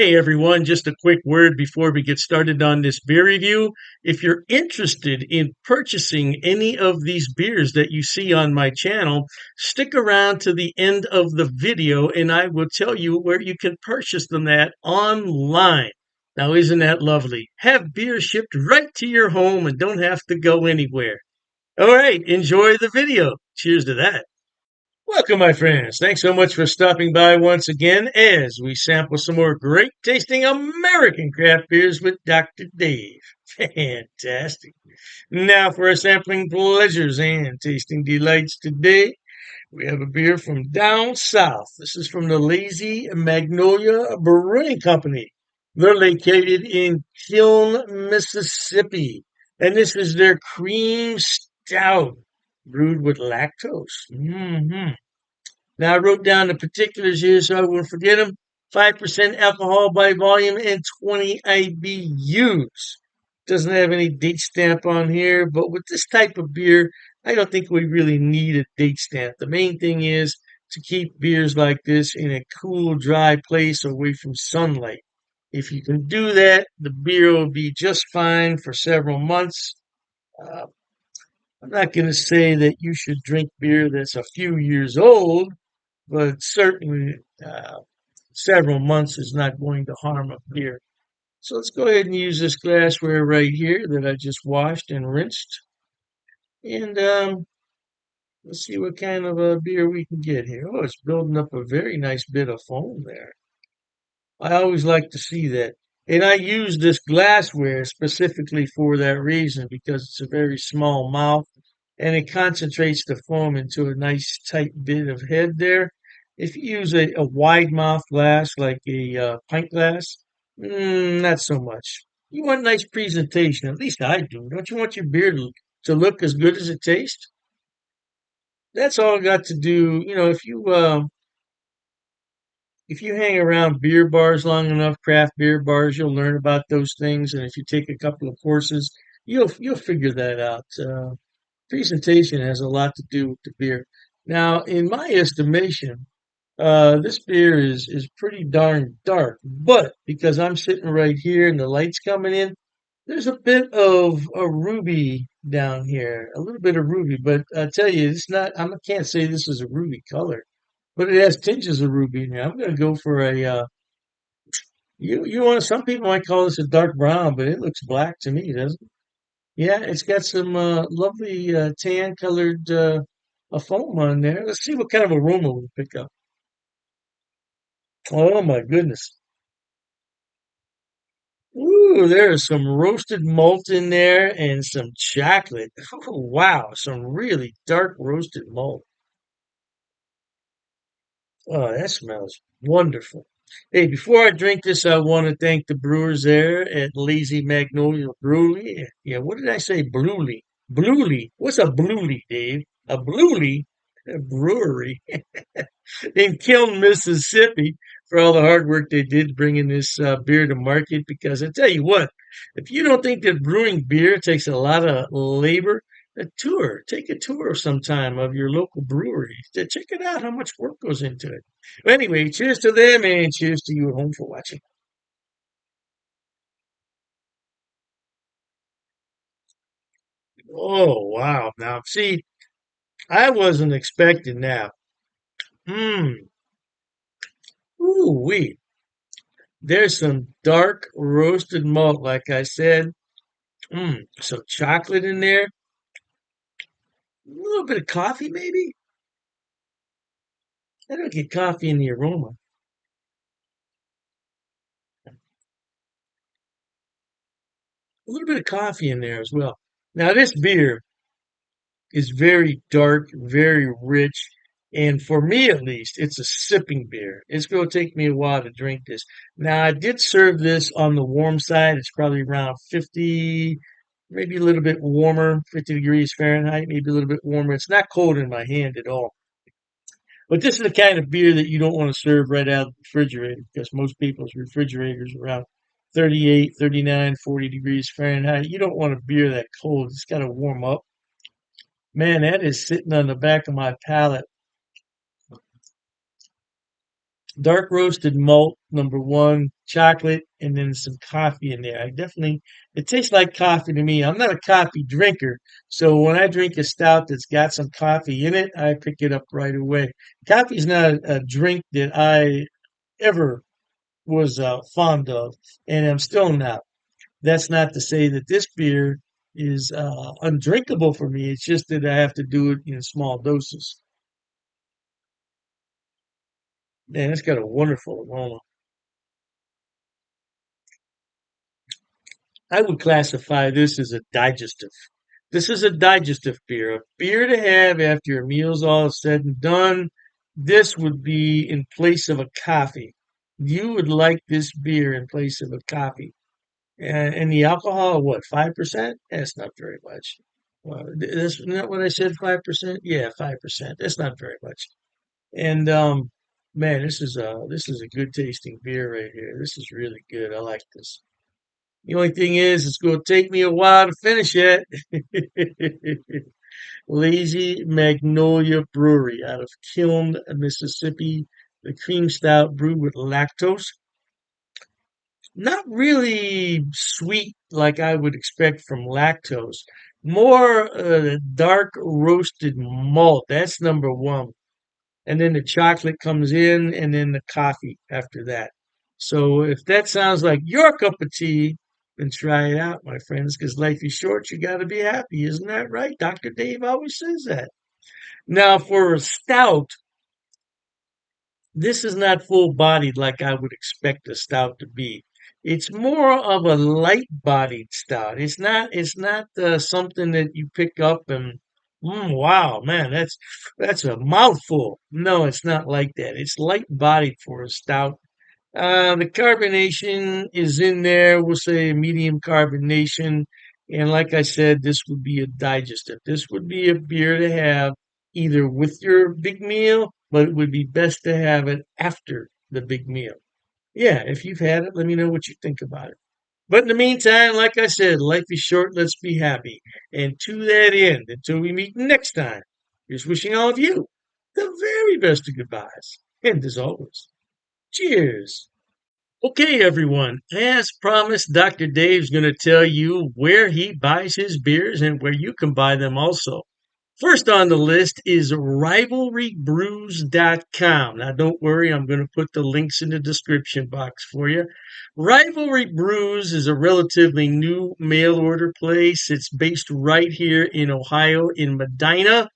Hey everyone, just a quick word before we get started on this beer review. If you're interested in purchasing any of these beers that you see on my channel, stick around to the end of the video and I will tell you where you can purchase them at online. Now, isn't that lovely? Have beer shipped right to your home and don't have to go anywhere. All right, enjoy the video. Cheers to that. Welcome, my friends. Thanks so much for stopping by once again as we sample some more great tasting American craft beers with Dr. Dave. Fantastic. Now, for our sampling pleasures and tasting delights today, we have a beer from down south. This is from the Lazy Magnolia Brewing Company. They're located in Kiln, Mississippi. And this is their cream stout brewed with lactose. Now, I wrote down the particulars here so I won't forget them. 5% alcohol by volume and 20 IBUs. Doesn't have any date stamp on here, but with this type of beer, I don't think we really need a date stamp. The main thing is to keep beers like this in a cool, dry place away from sunlight. If you can do that, the beer will be just fine for several months. Uh, I'm not going to say that you should drink beer that's a few years old, but certainly several months is not going to harm a beer. So let's go ahead and use this glassware right here that I just washed and rinsed. And let's see what kind of a beer we can get here. Oh, it's building up a very nice bit of foam there. I always like to see that. And I use this glassware specifically for that reason because it's a very small mouth and it concentrates the foam into a nice tight bit of head there. If you use a wide mouth glass like a pint glass, not so much. You want nice presentation, at least I do. Don't you want your beer to look as good as it tastes? That's all got to do. If you hang around beer bars long enough, craft beer bars, you'll learn about those things. And if you take a couple of courses, you'll figure that out. Presentation has a lot to do with the beer. Now, in my estimation, this beer is pretty darn dark. But because I'm sitting right here and the light's coming in, there's a bit of a ruby down here, a little bit of ruby. But I tell you, it's not. I can't say this is a ruby color, but it has tinges of ruby in here. I'm going to go for a. You want some people might call this a dark brown, but it looks black to me, doesn't it? Yeah, it's got some lovely tan colored a foam on there. Let's see what kind of aroma we pick up. Oh my goodness. Ooh, there is some roasted malt in there and some chocolate. Oh, wow, some really dark roasted malt. Oh, that smells wonderful. Hey, before I drink this, I want to thank the brewers there at Lazy Magnolia Brewery. Yeah, what did I say? Bluely. Bluely. What's a bluely, Dave? A bluely? A brewery in Kiln, Mississippi, for all the hard work they did bringing this beer to market. Because I tell you what, if you don't think that brewing beer takes a lot of labor, take a tour sometime of your local brewery. Check it out, how much work goes into it. But anyway, cheers to them and cheers to you at home for watching. Oh, wow. Now, see, I wasn't expecting that. Mmm. Ooh, wee. There's some dark roasted malt, like I said. Some chocolate in there. A little bit of coffee, maybe. I don't get coffee in the aroma. A little bit of coffee in there as well. Now, this beer is very dark, very rich, and for me at least, it's a sipping beer. It's going to take me a while to drink this. Now, I did serve this on the warm side. It's probably around 50, maybe a little bit warmer, 50 degrees Fahrenheit, maybe a little bit warmer. It's not cold in my hand at all. But this is the kind of beer that you don't want to serve right out of the refrigerator because most people's refrigerators are around 38, 39, 40 degrees Fahrenheit. You don't want a beer that cold. It's got to warm up. Man, that is sitting on the back of my palate. Dark roasted malt, number one. chocolate, and then some coffee in there. I definitely, it tastes like coffee to me. I'm not a coffee drinker, so when I drink a stout that's got some coffee in it, I pick it up right away. Coffee's not a drink that I ever was fond of, and I'm still not. That's not to say that this beer is undrinkable for me. It's just that I have to do it in small doses. Man, it's got a wonderful aroma. I would classify this as a digestive. This is a digestive beer, a beer to have after your meal's all said and done. This would be in place of a coffee. You would like this beer in place of a coffee. And the alcohol, what, 5%? That's not very much. Well, isn't that what I said, 5%? Yeah, 5%. That's not very much. And man, this is a good tasting beer right here. This is really good. I like this. The only thing is, it's going to take me a while to finish it. Lazy Magnolia Brewery out of Kiln, Mississippi. The cream stout brewed with lactose. Not really sweet like I would expect from lactose. More dark roasted malt. That's number one. And then the chocolate comes in, and then the coffee after that. So if that sounds like your cup of tea, then try it out, my friends, because life is short. You got to be happy. Isn't that right? Dr. Dave always says that. Now, for a stout, this is not full bodied like I would expect a stout to be. It's more of a light bodied stout. It's not something that you pick up and wow, man, that's a mouthful. No, it's not like that. It's light bodied for a stout. The carbonation is in there. We'll say medium carbonation. And like I said, this would be a digestive. This would be a beer to have either with your big meal, but it would be best to have it after the big meal. Yeah, if you've had it, let me know what you think about it. But in the meantime, like I said, life is short. Let's be happy. And to that end, until we meet next time, here's wishing all of you the very best of goodbyes. And as always, cheers. Okay, everyone. As promised, Dr. Dave's going to tell you where he buys his beers and where you can buy them also. First on the list is rivalrybrews.com. Now, don't worry, I'm going to put the links in the description box for you. Rivalry Brews is a relatively new mail order place. It's based right here in Ohio, in Medina,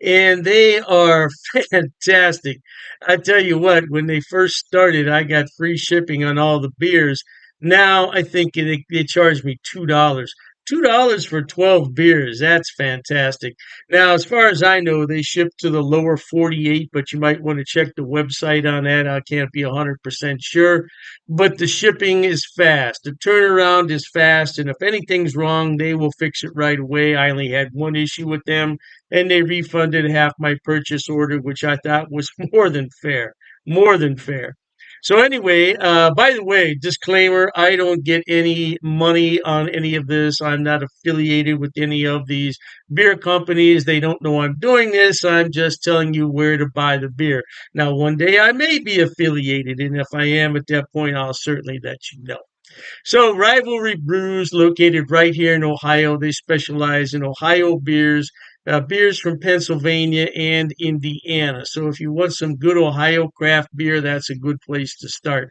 and they are fantastic. I tell you what, when they first started, I got free shipping on all the beers. Now I think they charge me $2. $2 for 12 beers. That's fantastic. Now, as far as I know, they ship to the lower 48, but you might want to check the website on that. I can't be 100% sure, but the shipping is fast. The turnaround is fast, and if anything's wrong, they will fix it right away. I only had one issue with them, and they refunded half my purchase order, which I thought was more than fair. More than fair. So anyway, by the way, disclaimer, I don't get any money on any of this. I'm not affiliated with any of these beer companies. They don't know I'm doing this. I'm just telling you where to buy the beer. Now, one day I may be affiliated, and if I am at that point, I'll certainly let you know. So, Rivalry Brews, located right here in Ohio, they specialize in Ohio beers, beers from Pennsylvania and Indiana. So, if you want some good Ohio craft beer, that's a good place to start.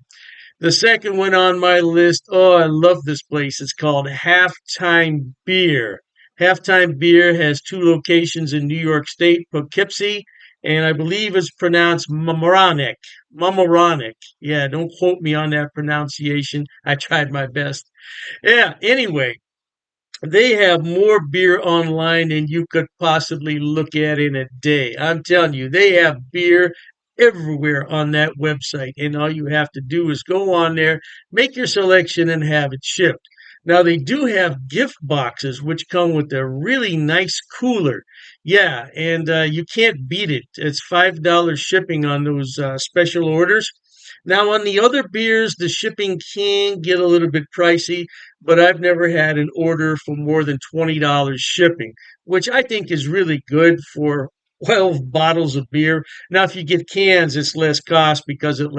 The second one on my list, oh, I love this place. It's called Halftime Beer. Halftime Beer has two locations in New York State, Poughkeepsie, and I believe it's pronounced Mamaroneck. Mamaroneck. Yeah, don't quote me on that pronunciation. I tried my best. Yeah, anyway, they have more beer online than you could possibly look at in a day. I'm telling you, they have beer everywhere on that website. And all you have to do is go on there, make your selection, and have it shipped. Now, they do have gift boxes, which come with a really nice cooler. Yeah, and you can't beat it. It's $5 shipping on those special orders. Now, on the other beers, the shipping can get a little bit pricey, but I've never had an order for more than $20 shipping, which I think is really good for 12 bottles of beer. Now, if you get cans, it's less cost because it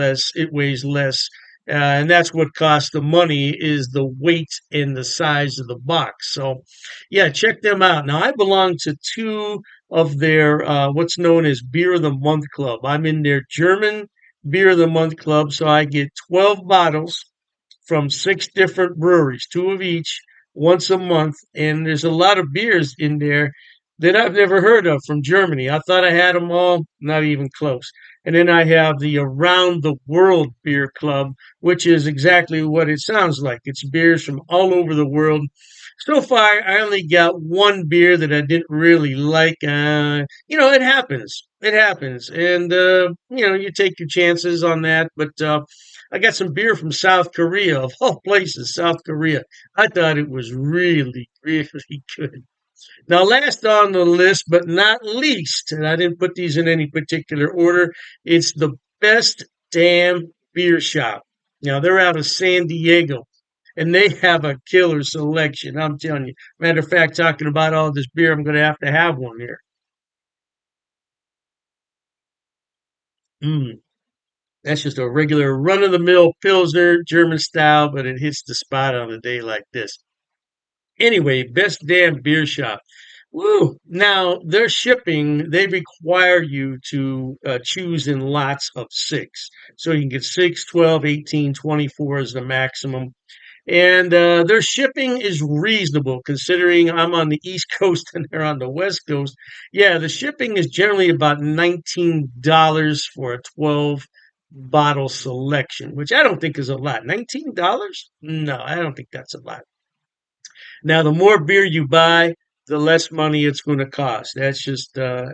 weighs less. And that's what costs the money is the weight and the size of the box. So, yeah, check them out. Now, I belong to two of their what's known as Beer of the Month Club. I'm in their German Beer of the Month Club, so I get 12 bottles from six different breweries, two of each, once a month. And there's a lot of beers in there that I've never heard of from Germany. I thought I had them all, not even close. And then I have the Around the World Beer Club, which is exactly what it sounds like. It's beers from all over the world. So far, I only got one beer that I didn't really like. It happens. It happens. And, you take your chances on that. But I got some beer from South Korea, of all places, South Korea. I thought it was really, really good. Now, last on the list, but not least, and I didn't put these in any particular order, it's the Best Damn Beer Shop. Now, they're out of San Diego, and they have a killer selection. I'm telling you. Matter of fact, talking about all this beer, I'm going to have one here. Mm, that's just a regular run of the mill Pilsner, German style, but it hits the spot on a day like this. Anyway, Best Damn Beer Shop. Woo! Now, their shipping, they require you to choose in lots of six. So you can get 6, 12, 18, 24 is the maximum. And their shipping is reasonable considering I'm on the East Coast and they're on the West Coast. Yeah, the shipping is generally about $19 for a 12 bottle selection, which I don't think is a lot. $19? No, I don't think that's a lot. Now, the more beer you buy, the less money it's going to cost. That's just a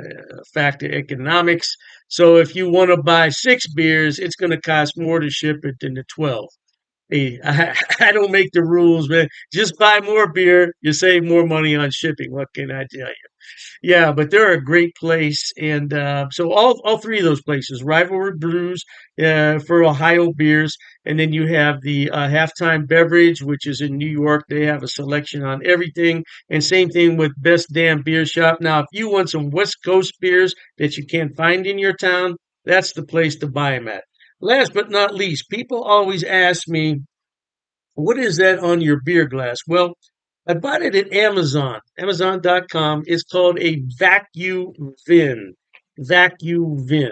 fact of economics. So if you want to buy six beers, it's going to cost more to ship it than the 12. Hey, I don't make the rules, man. Just buy more beer. You save more money on shipping. What can I tell you? Yeah, but they're a great place, and so all three of those places, Rivalry Brews for Ohio beers, and then you have the Halftime Beverage, which is in New York. They have a selection on everything, and same thing with Best Damn Beer Shop. Now, if you want some West Coast beers that you can't find in your town, that's the place to buy them at. Last but not least, people always ask me, what is that on your beer glass? Well, I bought it at Amazon, Amazon.com. It's called a vacuum vin. Vacuum vin.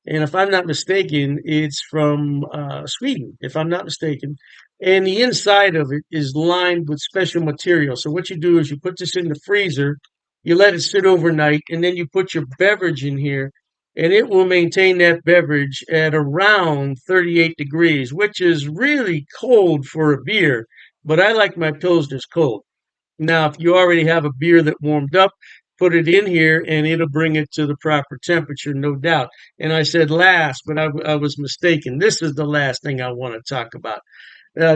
And if I'm not mistaken, it's from Sweden, if I'm not mistaken. And the inside of it is lined with special material. So what you do is you put this in the freezer, you let it sit overnight, and then you put your beverage in here, and it will maintain that beverage at around 38 degrees, which is really cold for a beer. But I like my pilsners cold. Now, if you already have a beer that warmed up, put it in here and it'll bring it to the proper temperature, no doubt. And I said last, but I was mistaken. This is the last thing I want to talk about.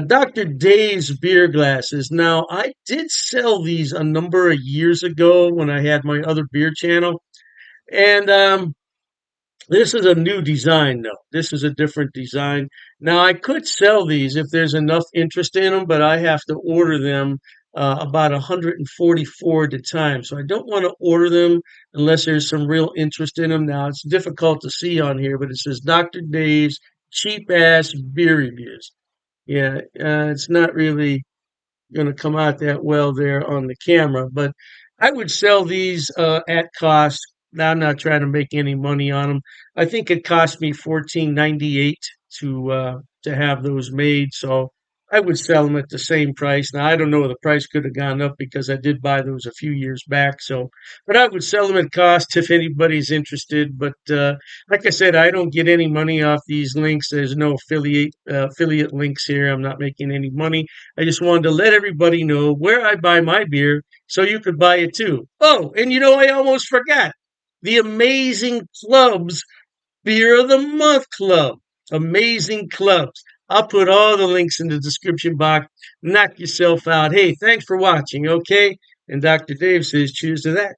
Dr. Dave's beer glasses. Now, I did sell these a number of years ago when I had my other beer channel. And this is a new design, though. This is a different design. Now, I could sell these if there's enough interest in them, but I have to order them about 144 at a time. So I don't want to order them unless there's some real interest in them. Now, it's difficult to see on here, but it says Dr. Dave's cheap ass beer reviews. Yeah, it's not really going to come out that well there on the camera. But I would sell these at cost. Now I'm not trying to make any money on them. I think it cost me 14.98 to have those made. So I would sell them at the same price. Now I don't know the price could have gone up because I did buy those a few years back. So, but I would sell them at cost if anybody's interested. But like I said, I don't get any money off these links. There's no affiliate links here. I'm not making any money. I just wanted to let everybody know where I buy my beer so you could buy it too. Oh, and I almost forgot the Amazing Clubs Beer of the Month Club. Amazing Clubs. I'll put all the links in the description box. Knock yourself out. Hey, thanks for watching, okay? And Dr. Dave says cheers to that.